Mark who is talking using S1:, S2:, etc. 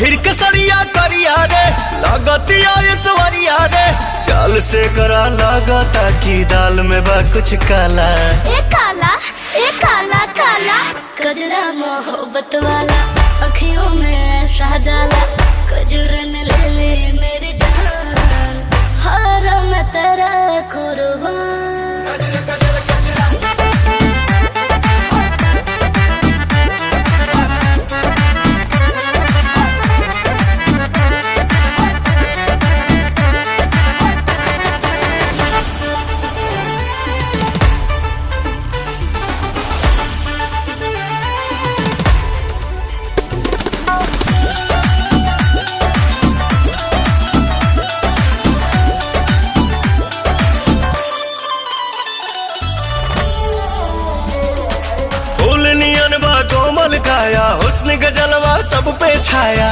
S1: पहिर के सड़िया करिया रे लागतिया इसवरिया रे चाल से करा लागता कि दाल में बा कुछ काला।
S2: ए काला काला कजरा मोहब्बत वाला अखियों में ऐसा डाला कजरन ले ले मेरी जान हर मैं तेरा कुर्बान।
S1: कोमल काया हुस्न का जलवा सब पे छाया।